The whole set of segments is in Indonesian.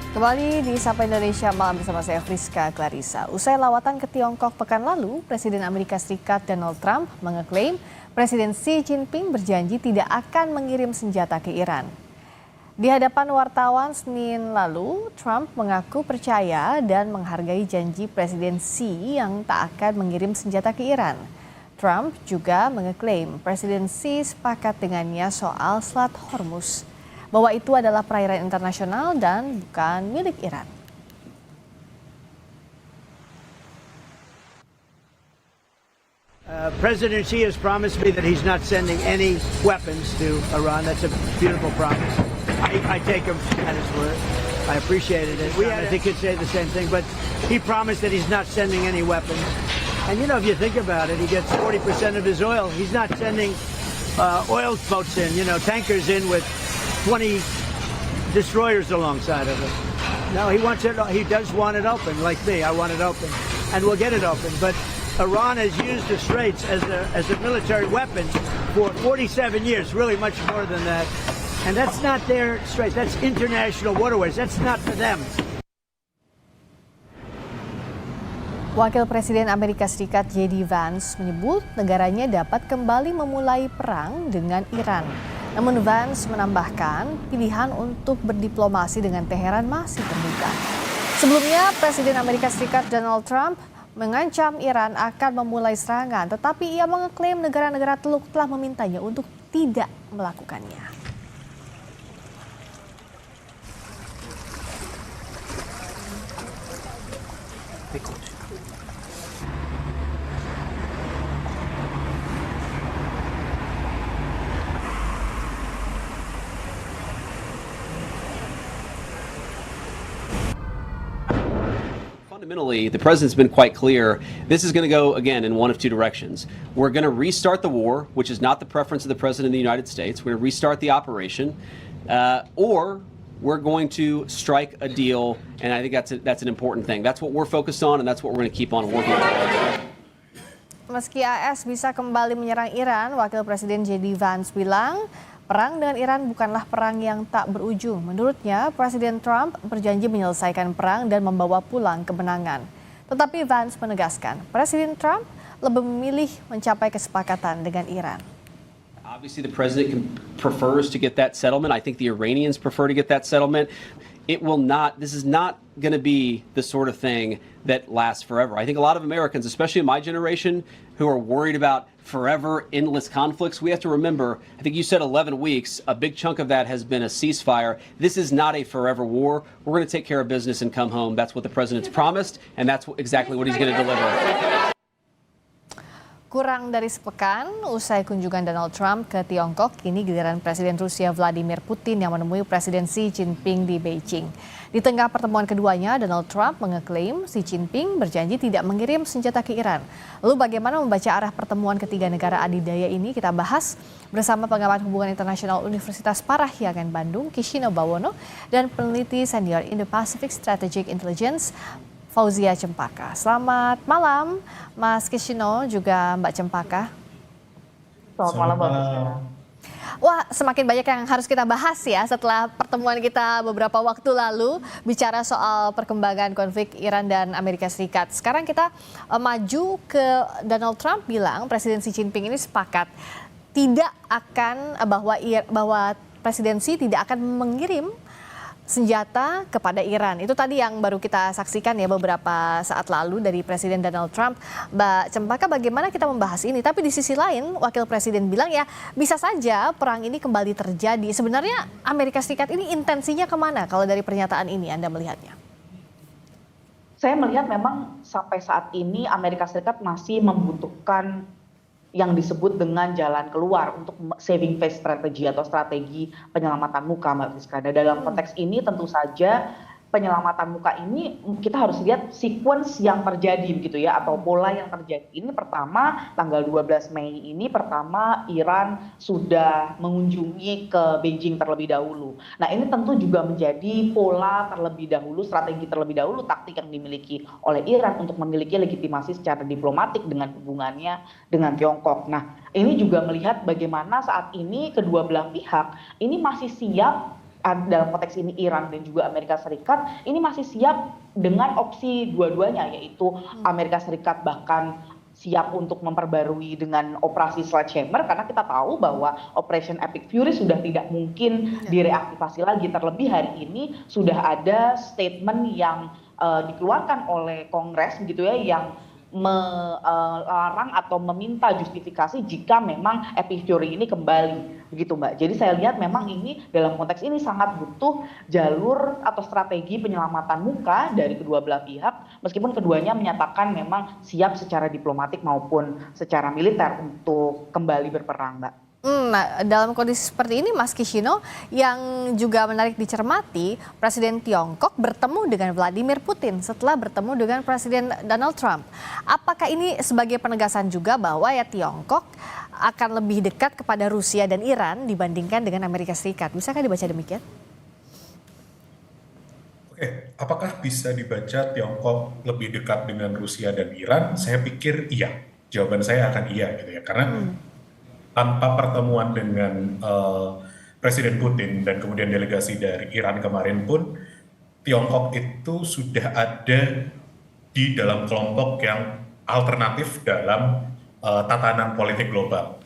Kembali di Sapa Indonesia Malam bersama saya Friska Clarissa. Usai lawatan ke Tiongkok pekan lalu, Presiden Amerika Serikat Donald Trump mengeklaim Presiden Xi Jinping berjanji tidak akan mengirim senjata ke Iran. Di hadapan wartawan Senin lalu, Trump mengaku percaya dan menghargai janji Presiden Xi yang tak akan mengirim senjata ke Iran. Trump juga mengeklaim Presiden Xi sepakat dengannya soal Selat Hormuz, bahwa itu adalah perairan internasional dan bukan milik Iran. President Xi has promised me that he's not sending any weapons to Iran. That's a beautiful promise. I take him at his word. I appreciated it. I think he'd say the same thing, but he promised that he's not sending any weapons. And you know, if you think about it, he gets 40% of his oil. He's not sending oil boats in, tankers in with 20 destroyers alongside of it. No, he wants it. He does want it open, like me. I want it open, and we'll get it open. But Iran has used the Straits as a military weapon for 47 years, really much more than that. And that's not their straits. That's international waterways. That's not for them. Wakil Presiden Amerika Serikat J.D. Vance menyebut negaranya dapat kembali memulai perang dengan Iran. Namun Vance menambahkan pilihan untuk berdiplomasi dengan Teheran masih terbuka. Sebelumnya, Presiden Amerika Serikat Donald Trump mengancam Iran akan memulai serangan, tetapi ia mengeklaim negara-negara Teluk telah memintanya untuk tidak melakukannya. Fundamentally, the president's been quite clear. This is going to go, again, in one of two directions. We're going to restart the war, which is not the preference of the president of the United States. We're going to restart the operation, or we're going to strike a deal, and I think that's an important thing. That's what we're focused on, and that's what we're going to keep on working on. Meski AS bisa kembali menyerang Iran, Wakil Presiden J.D. Vance bilang perang dengan Iran bukanlah perang yang tak berujung. Menurutnya, Presiden Trump berjanji menyelesaikan perang dan membawa pulang kemenangan. Tetapi Vance menegaskan, Presiden Trump lebih memilih mencapai kesepakatan dengan Iran. Obviously, the president prefers to get that settlement. I think the Iranians prefer to get that settlement. This is not going to be the sort of thing that lasts forever. I think a lot of Americans, especially in my generation, who are worried about forever endless conflicts, we have to remember, I think you said 11 weeks, a big chunk of that has been a ceasefire. This is not a forever war. We're going to take care of business and come home. That's what the president's promised, and that's exactly what he's going to deliver. Kurang dari sepekan usai kunjungan Donald Trump ke Tiongkok, kini giliran Presiden Rusia Vladimir Putin yang menemui Presiden Xi Jinping di Beijing. Di tengah pertemuan keduanya, Donald Trump mengeklaim Xi Jinping berjanji tidak mengirim senjata ke Iran. Lalu bagaimana membaca arah pertemuan ketiga negara adidaya ini? Kita bahas bersama pengamat hubungan internasional Universitas Parahyangan Bandung, Kishino Bawono, dan peneliti senior Indo-Pacific Strategic Intelligence, Fauzia Cempaka. Selamat malam, Mas Kishino, juga Mbak Cempaka. Selamat malam, Mbak. Wah, semakin banyak yang harus kita bahas ya setelah pertemuan kita beberapa waktu lalu bicara soal perkembangan konflik Iran dan Amerika Serikat. Sekarang kita maju ke Donald Trump bilang Presiden Xi Jinping ini sepakat tidak akan bahwa Presiden Xi tidak akan mengirim senjata kepada Iran. Itu tadi yang baru kita saksikan ya beberapa saat lalu dari Presiden Donald Trump. Mbak Cempaka, bagaimana kita membahas ini? Tapi di sisi lain, Wakil Presiden bilang ya bisa saja perang ini kembali terjadi. Sebenarnya Amerika Serikat ini intensinya kemana kalau dari pernyataan ini Anda melihatnya? Saya melihat memang sampai saat ini Amerika Serikat masih membutuhkan yang disebut dengan jalan keluar untuk saving face strategi atau strategi penyelamatan muka, Mbak Friska. Dan dalam konteks ini tentu saja penyelamatan muka ini kita harus lihat sequence yang terjadi begitu ya, atau pola yang terjadi. Ini pertama tanggal 12 Mei ini Iran sudah mengunjungi ke Beijing terlebih dahulu. Nah, ini tentu juga menjadi pola terlebih dahulu, strategi terlebih dahulu, taktik yang dimiliki oleh Iran untuk memiliki legitimasi secara diplomatik dengan hubungannya dengan Tiongkok. Nah, ini juga melihat bagaimana saat ini kedua belah pihak ini masih siap dalam konteks ini Iran dan juga Amerika Serikat ini masih siap dengan opsi dua-duanya, yaitu Amerika Serikat bahkan siap untuk memperbarui dengan operasi Sledgehammer, karena kita tahu bahwa Operation Epic Fury sudah tidak mungkin direaktivasi lagi. Terlebih hari ini sudah ada statement yang dikeluarkan oleh Kongres gitu ya, yang melarang atau meminta justifikasi jika memang Epic Fury ini kembali, begitu Mbak. Jadi saya lihat memang ini dalam konteks ini sangat butuh jalur atau strategi penyelamatan muka dari kedua belah pihak, meskipun keduanya menyatakan memang siap secara diplomatik maupun secara militer untuk kembali berperang, Mbak. Nah, dalam kondisi seperti ini, Mas Kishino, yang juga menarik dicermati, Presiden Tiongkok bertemu dengan Vladimir Putin setelah bertemu dengan Presiden Donald Trump. Apakah ini sebagai penegasan juga bahwa ya Tiongkok akan lebih dekat kepada Rusia dan Iran dibandingkan dengan Amerika Serikat? Bisakah dibaca demikian? Oke, apakah bisa dibaca Tiongkok lebih dekat dengan Rusia dan Iran? Saya pikir iya. Jawaban saya akan iya gitu ya, karena tanpa pertemuan dengan Presiden Putin dan kemudian delegasi dari Iran kemarin pun, Tiongkok itu sudah ada di dalam kelompok yang alternatif dalam tatanan politik global.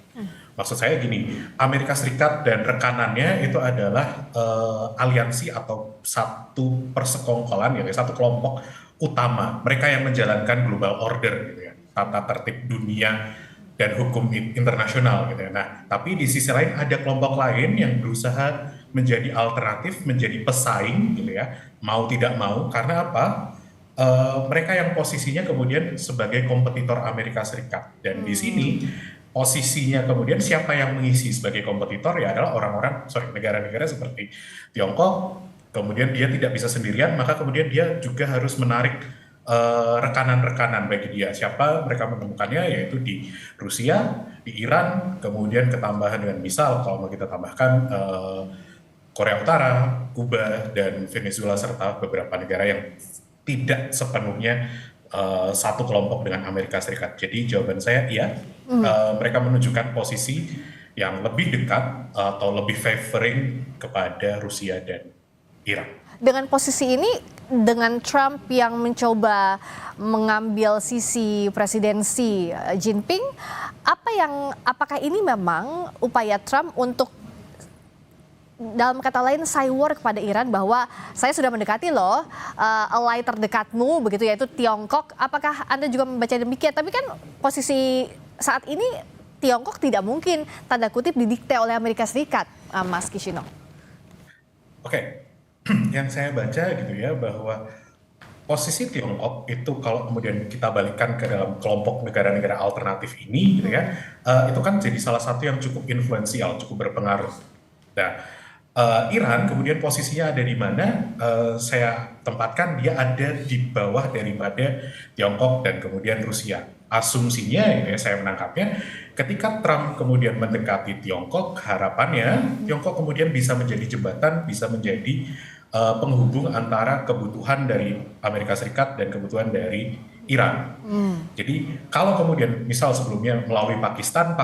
Maksud saya gini, Amerika Serikat dan rekanannya itu adalah aliansi atau satu persekongkolan, ya, satu kelompok utama. Mereka yang menjalankan global order, gitu ya, tata tertib dunia dan hukum internasional gitu ya. Nah, tapi di sisi lain ada kelompok lain yang berusaha menjadi alternatif, menjadi pesaing gitu ya, mau tidak mau. Karena apa? Mereka yang posisinya kemudian sebagai kompetitor Amerika Serikat. Dan di sini posisinya kemudian siapa yang mengisi sebagai kompetitor ya adalah negara-negara seperti Tiongkok. Kemudian dia tidak bisa sendirian, maka kemudian dia juga harus menarik rekanan-rekanan bagi dia. Siapa mereka menemukannya, yaitu di Rusia, di Iran, kemudian ketambahan dengan misal kalau mau kita tambahkan Korea Utara, Kuba, dan Venezuela, serta beberapa negara yang tidak sepenuhnya satu kelompok dengan Amerika Serikat. Jadi jawaban saya iya, mereka menunjukkan posisi yang lebih dekat atau lebih favoring kepada Rusia dan Iran. Dengan posisi ini, dengan Trump yang mencoba mengambil sisi presidensi Jinping, apakah ini memang upaya Trump untuk dalam kata lain cywar kepada Iran bahwa saya sudah mendekati loh ally terdekatmu begitu, yaitu Tiongkok? Apakah Anda juga membaca demikian? Tapi kan posisi saat ini Tiongkok tidak mungkin tanda kutip didikte oleh Amerika Serikat, Mas Kishino. Oke. Yang saya baca gitu ya, bahwa posisi Tiongkok itu kalau kemudian kita balikkan ke dalam kelompok negara-negara alternatif ini gitu ya, itu kan jadi salah satu yang cukup influensial, cukup berpengaruh. Nah, Iran kemudian posisinya ada di mana? Saya tempatkan dia ada di bawah daripada Tiongkok dan kemudian Rusia. Asumsinya gitu ya, saya menangkapnya, ketika Trump kemudian mendekati Tiongkok, harapannya Tiongkok kemudian bisa menjadi jembatan, bisa menjadi penghubung antara kebutuhan dari Amerika Serikat dan kebutuhan dari Iran. Jadi kalau kemudian misal sebelumnya melalui Pakistan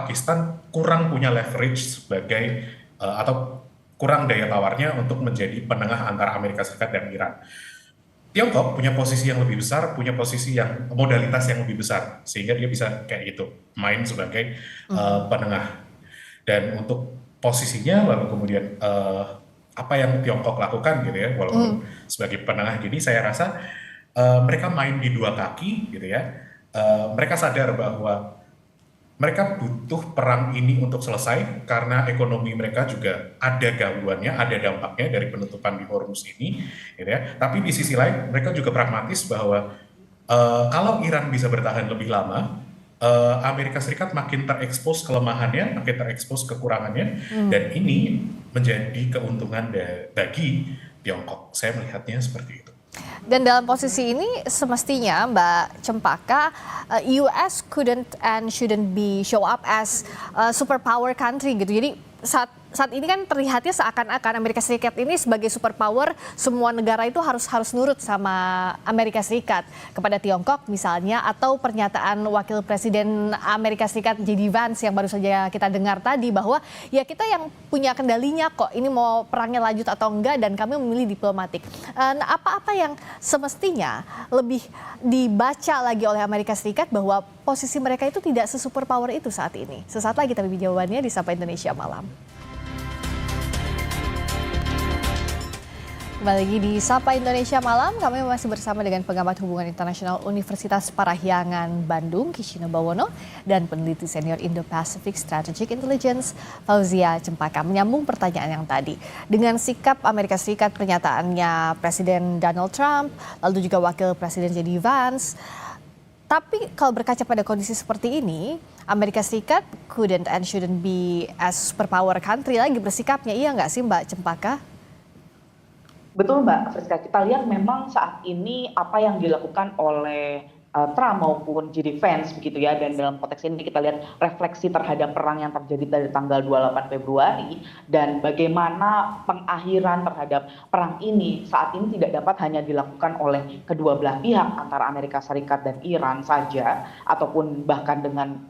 kurang punya leverage sebagai atau kurang daya tawarnya untuk menjadi penengah antara Amerika Serikat dan Iran. Tiongkok punya posisi yang lebih besar, punya posisi yang modalitas yang lebih besar, sehingga dia bisa kayak gitu, main sebagai penengah. Dan untuk posisinya lalu kemudian apa yang Tiongkok lakukan gitu ya, walaupun sebagai penengah, jadi saya rasa mereka main di dua kaki gitu ya. Mereka sadar bahwa mereka butuh perang ini untuk selesai karena ekonomi mereka juga ada gangguannya, ada dampaknya dari penutupan di Hormuz ini, gitu ya. Tapi di sisi lain mereka juga pragmatis bahwa kalau Iran bisa bertahan lebih lama, Amerika Serikat makin terekspos kelemahannya, makin terekspos kekurangannya, dan ini menjadi keuntungan bagi Tiongkok. Saya melihatnya seperti itu. Dan dalam posisi ini semestinya Mbak Cempaka, US couldn't and shouldn't be show up as a superpower country gitu. Jadi saat saat ini kan terlihatnya seakan-akan Amerika Serikat ini sebagai superpower, semua negara itu harus nurut sama Amerika Serikat kepada Tiongkok misalnya, atau pernyataan Wakil Presiden Amerika Serikat J.D. Vance yang baru saja kita dengar tadi bahwa ya kita yang punya kendalinya kok, ini mau perangnya lanjut atau enggak dan kami memilih diplomatik. Nah, apa-apa yang semestinya lebih dibaca lagi oleh Amerika Serikat bahwa posisi mereka itu tidak sesuperpower itu saat ini? Sesaat lagi tapi jawabannya di Sapa Indonesia Malam. Kembali lagi di Sapa Indonesia Malam, kami masih bersama dengan pengamat hubungan internasional Universitas Parahyangan Bandung, Kishino Bawono, dan peneliti senior Indo-Pacific Strategic Intelligence, Fauzia Cempaka. Menyambung pertanyaan yang tadi, dengan sikap Amerika Serikat, pernyataannya Presiden Donald Trump, lalu juga Wakil Presiden J.D. Vance, tapi kalau berkaca pada kondisi seperti ini, Amerika Serikat couldn't and shouldn't be as superpower country lagi bersikapnya, iya nggak sih Mbak Cempaka? Betul Mbak Friska, kita lihat memang saat ini apa yang dilakukan oleh Trump maupun J.D. Vance begitu ya, dan dalam konteks ini kita lihat refleksi terhadap perang yang terjadi dari tanggal 28 Februari dan bagaimana pengakhiran terhadap perang ini saat ini tidak dapat hanya dilakukan oleh kedua belah pihak antara Amerika Serikat dan Iran saja ataupun bahkan dengan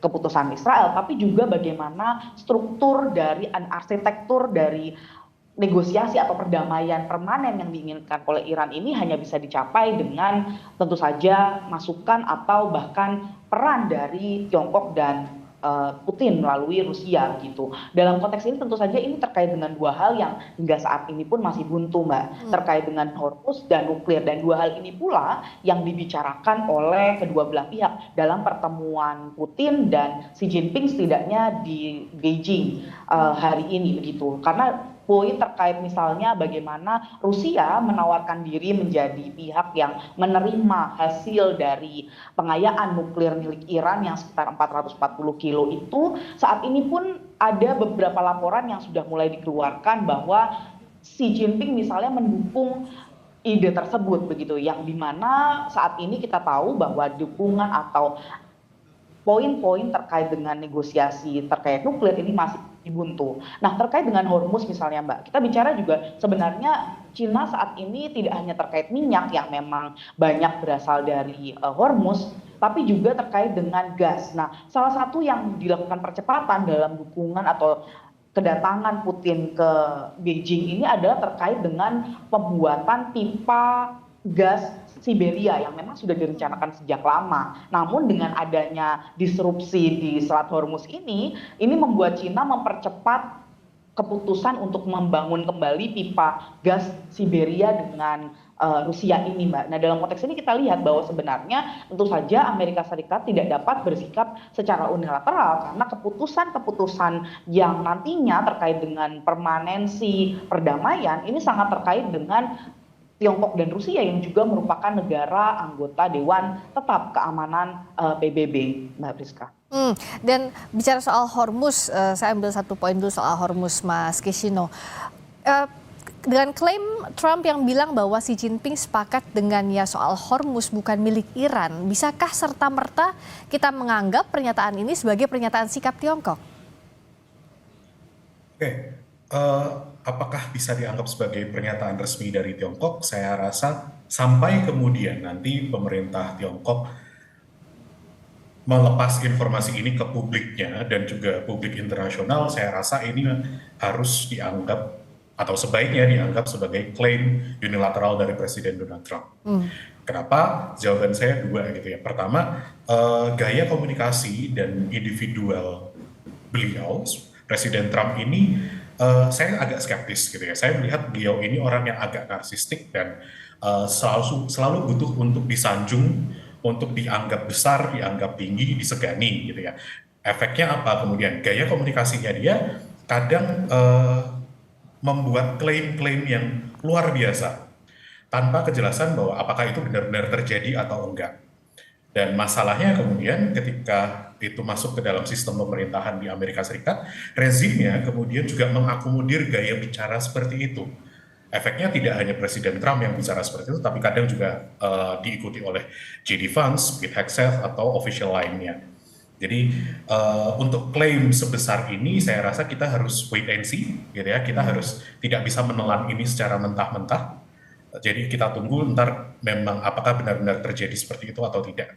keputusan Israel, tapi juga bagaimana struktur dari arsitektur dari negosiasi atau perdamaian permanen yang diinginkan oleh Iran ini hanya bisa dicapai dengan tentu saja masukan atau bahkan peran dari Tiongkok dan Putin melalui Rusia gitu. Dalam konteks ini tentu saja ini terkait dengan dua hal yang hingga saat ini pun masih buntu Mbak, terkait dengan Hormuz dan nuklir, dan dua hal ini pula yang dibicarakan oleh kedua belah pihak dalam pertemuan Putin dan Xi Jinping setidaknya di Beijing hari ini begitu. Karena poin terkait misalnya bagaimana Rusia menawarkan diri menjadi pihak yang menerima hasil dari pengayaan nuklir milik Iran yang sekitar 440 kilo itu, saat ini pun ada beberapa laporan yang sudah mulai dikeluarkan bahwa Xi Jinping misalnya mendukung ide tersebut begitu, yang dimana saat ini kita tahu bahwa dukungan atau poin-poin terkait dengan negosiasi terkait nuklir ini masih buntu. Nah, terkait dengan Hormuz misalnya Mbak, kita bicara juga sebenarnya Cina saat ini tidak hanya terkait minyak yang memang banyak berasal dari Hormuz, tapi juga terkait dengan gas. Nah, salah satu yang dilakukan percepatan dalam dukungan atau kedatangan Putin ke Beijing ini adalah terkait dengan pembuatan pipa gas Siberia yang memang sudah direncanakan sejak lama. Namun dengan adanya disrupsi di Selat Hormuz ini membuat Cina mempercepat keputusan untuk membangun kembali pipa gas Siberia dengan Rusia ini Mbak. Nah, dalam konteks ini kita lihat bahwa sebenarnya tentu saja Amerika Serikat tidak dapat bersikap secara unilateral karena keputusan-keputusan yang nantinya terkait dengan permanensi perdamaian ini sangat terkait dengan Tiongkok dan Rusia yang juga merupakan negara anggota Dewan Tetap Keamanan PBB, Mbak Priska. Dan bicara soal Hormuz, saya ambil satu poin dulu soal Hormuz, Mas Kishino. Dengan klaim Trump yang bilang bahwa Xi Jinping sepakat dengan soal Hormuz bukan milik Iran, bisakah serta-merta kita menganggap pernyataan ini sebagai pernyataan sikap Tiongkok? Apakah bisa dianggap sebagai pernyataan resmi dari Tiongkok? Saya rasa sampai kemudian nanti pemerintah Tiongkok melepas informasi ini ke publiknya dan juga publik internasional, saya rasa ini harus dianggap atau sebaiknya dianggap sebagai klaim unilateral dari Presiden Donald Trump. Kenapa? Jawaban saya dua gitu ya. Pertama, gaya komunikasi dan individual beliau, Presiden Trump ini saya agak skeptis gitu ya. Saya melihat beliau ini orang yang agak narsistik dan selalu butuh untuk disanjung, untuk dianggap besar, dianggap tinggi, disegani gitu ya. Efeknya apa kemudian? Gaya komunikasinya dia kadang membuat klaim-klaim yang luar biasa tanpa kejelasan bahwa apakah itu benar-benar terjadi atau enggak. Dan masalahnya kemudian ketika itu masuk ke dalam sistem pemerintahan di Amerika Serikat, rezimnya kemudian juga mengakomodir gaya bicara seperti itu. Efeknya tidak hanya Presiden Trump yang bicara seperti itu, tapi kadang juga diikuti oleh J.D. Vance, Pete Hegseth, atau official lainnya. Jadi untuk klaim sebesar ini saya rasa kita harus wait and see gitu ya. Kita harus tidak bisa menelan ini secara mentah-mentah. Jadi kita tunggu ntar memang apakah benar-benar terjadi seperti itu atau tidak.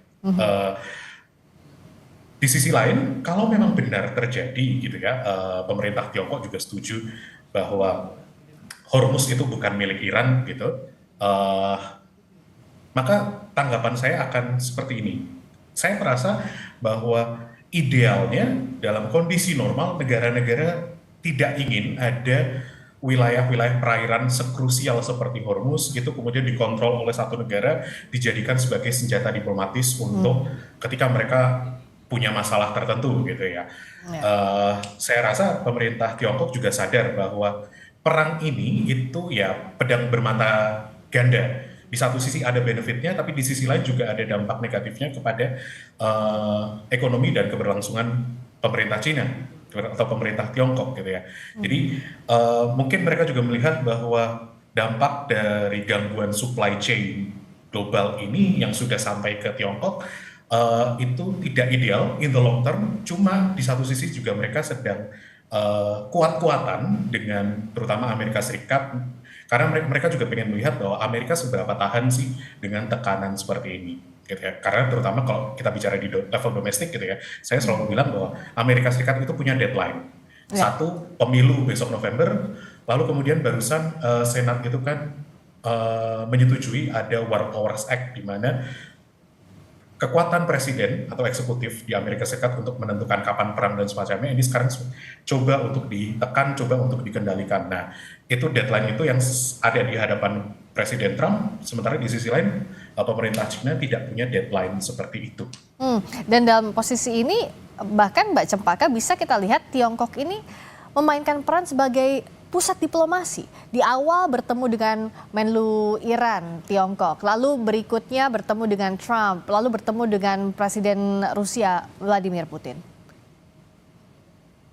Di sisi lain kalau memang benar terjadi gitu ya, pemerintah Tiongkok juga setuju bahwa Hormuz itu bukan milik Iran gitu. Maka tanggapan saya akan seperti ini. Saya merasa bahwa idealnya dalam kondisi normal negara-negara tidak ingin ada wilayah-wilayah perairan sekrusial seperti Hormuz itu kemudian dikontrol oleh satu negara dijadikan sebagai senjata diplomatis untuk ketika mereka punya masalah tertentu gitu ya. Saya rasa pemerintah Tiongkok juga sadar bahwa perang ini itu ya pedang bermata ganda. Di satu sisi ada benefitnya, tapi di sisi lain juga ada dampak negatifnya kepada ekonomi dan keberlangsungan pemerintah Cina atau pemerintah Tiongkok gitu ya. Jadi mungkin mereka juga melihat bahwa dampak dari gangguan supply chain global ini yang sudah sampai ke Tiongkok itu tidak ideal in the long term. Cuma di satu sisi juga mereka sedang kuat-kuatan dengan terutama Amerika Serikat. Karena mereka juga pengen melihat bahwa Amerika seberapa tahan sih dengan tekanan seperti ini, gitu ya. Karena terutama kalau kita bicara di level domestik gitu ya, saya selalu bilang bahwa Amerika Serikat itu punya deadline. Satu, pemilu besok November, lalu kemudian barusan Senat itu kan menyetujui ada War Powers Act di mana kekuatan presiden atau eksekutif di Amerika Serikat untuk menentukan kapan perang dan semacamnya ini sekarang coba untuk ditekan, coba untuk dikendalikan. Nah, itu deadline itu yang ada di hadapan Presiden Trump, sementara di sisi lain pemerintah China tidak punya deadline seperti itu. Dan dalam posisi ini bahkan Mbak Cempaka bisa kita lihat Tiongkok ini memainkan peran sebagai pusat diplomasi. Di awal bertemu dengan Menlu Iran, Tiongkok. Lalu berikutnya bertemu dengan Trump. Lalu bertemu dengan Presiden Rusia, Vladimir Putin.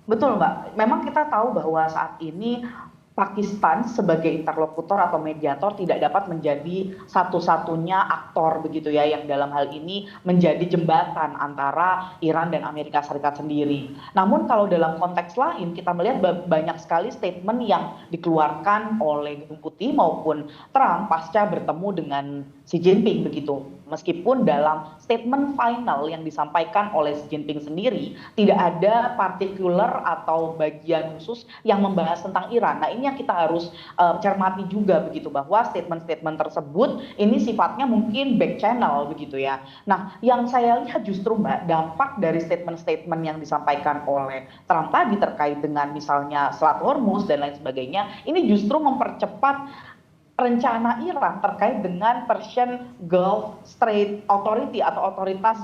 Betul Mbak, memang kita tahu bahwa saat ini Pakistan sebagai interlokutor atau mediator tidak dapat menjadi satu-satunya aktor begitu ya yang dalam hal ini menjadi jembatan antara Iran dan Amerika Serikat sendiri. Namun kalau dalam konteks lain kita melihat banyak sekali statement yang dikeluarkan oleh Gedung Putih maupun Trump pasca bertemu dengan Xi Jinping begitu. Meskipun dalam statement final yang disampaikan oleh Xi Jinping sendiri tidak ada partikular atau bagian khusus yang membahas tentang Iran. Nah ini yang kita harus cermati juga begitu bahwa statement-statement tersebut ini sifatnya mungkin back channel begitu ya. Nah yang saya lihat justru Mbak dampak dari statement-statement yang disampaikan oleh Trump tadi terkait dengan misalnya Selat Hormuz dan lain sebagainya ini justru mempercepat rencana Iran terkait dengan Persian Gulf Strait Authority atau otoritas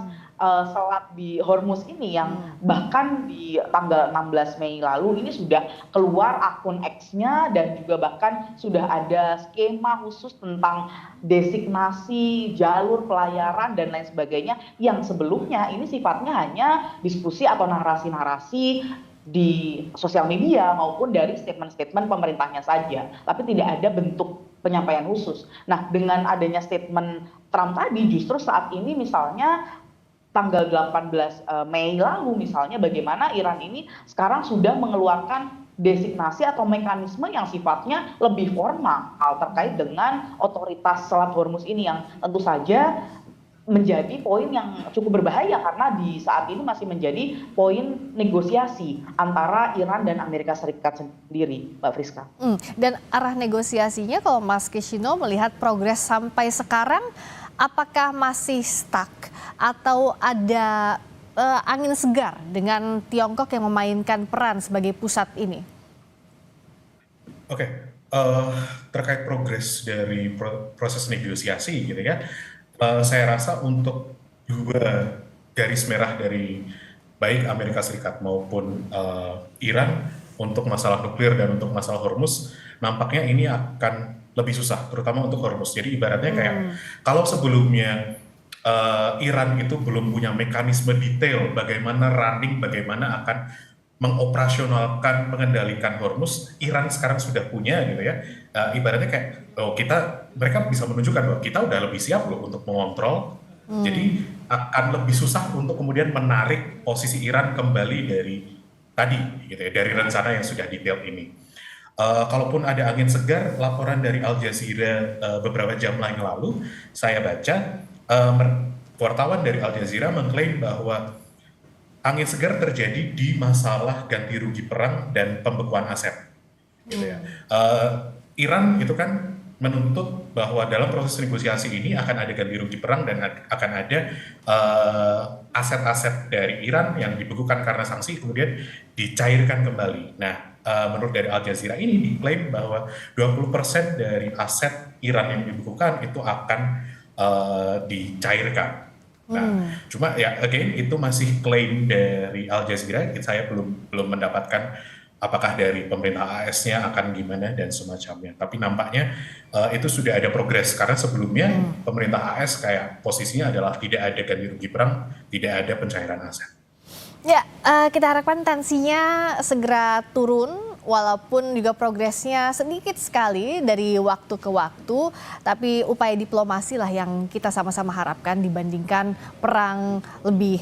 selat di Hormuz ini yang bahkan di tanggal 16 Mei lalu ini sudah keluar akun X-nya dan juga bahkan sudah ada skema khusus tentang designasi jalur pelayaran dan lain sebagainya yang sebelumnya ini sifatnya hanya diskusi atau narasi-narasi di sosial media maupun dari statement-statement pemerintahnya saja, tapi tidak ada bentuk penyampaian khusus. Nah, dengan adanya statement Trump tadi, justru saat ini misalnya tanggal 18 Mei lalu misalnya bagaimana Iran ini sekarang sudah mengeluarkan designasi atau mekanisme yang sifatnya lebih formal terkait dengan otoritas Selat Hormuz ini yang tentu saja menjadi poin yang cukup berbahaya karena di saat ini masih menjadi poin negosiasi antara Iran dan Amerika Serikat sendiri, Mbak Friska. Dan arah negosiasinya kalau Mas Kishino melihat progres sampai sekarang, apakah masih stuck atau ada angin segar dengan Tiongkok yang memainkan peran sebagai pusat ini? Oke, terkait progres dari proses negosiasi gitu ya. Saya rasa untuk dua garis merah dari baik Amerika Serikat maupun Iran untuk masalah nuklir dan untuk masalah Hormuz, nampaknya ini akan lebih susah, terutama untuk Hormuz. Jadi ibaratnya kayak kalau sebelumnya Iran itu belum punya mekanisme detail bagaimana running, bagaimana akan mengoperasionalkan, mengendalikan Hormuz, Iran sekarang sudah punya gitu ya. Ibaratnya kayak mereka bisa menunjukkan bahwa kita udah lebih siap loh untuk mengontrol Jadi akan lebih susah untuk kemudian menarik posisi Iran kembali dari tadi, gitu ya, dari rencana yang sudah detail ini. Kalaupun ada angin segar, laporan dari Al Jazeera beberapa jam yang lalu, saya baca wartawan dari Al Jazeera mengklaim bahwa angin segar terjadi di masalah ganti rugi perang dan pembekuan aset. Gitu ya. Iran itu kan menuntut bahwa dalam proses negosiasi ini akan ada ganti rugi perang dan akan ada aset-aset dari Iran yang dibekukan karena sanksi kemudian dicairkan kembali. Nah, menurut dari Al Jazeera ini diklaim bahwa 20% dari aset Iran yang dibekukan itu akan dicairkan. Nah, cuma ya again itu masih klaim dari Al Jazeera, saya belum mendapatkan apakah dari pemerintah AS-nya akan gimana dan semacamnya. Tapi nampaknya itu sudah ada progres karena sebelumnya pemerintah AS kayak posisinya adalah tidak ada ganti rugi perang, tidak ada pencairan aset. Ya, kita harapkan tensinya segera turun, walaupun juga progresnya sedikit sekali dari waktu ke waktu, tapi upaya diplomasi lah yang kita sama-sama harapkan dibandingkan perang lebih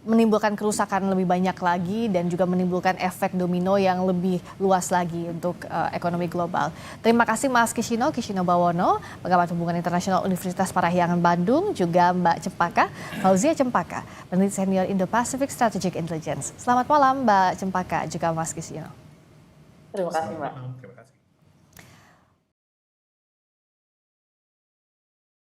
menimbulkan kerusakan lebih banyak lagi dan juga menimbulkan efek domino yang lebih luas lagi untuk ekonomi global. Terima kasih Mas Kishino Bawono, pengamat hubungan internasional Universitas Parahyangan Bandung, juga Mbak Cempaka, Fauzia Cempaka, peneliti senior Indo-Pacific Strategic Intelligence. Selamat malam Mbak Cempaka, juga Mas Kishino. Terima kasih, Mbak. Terima kasih.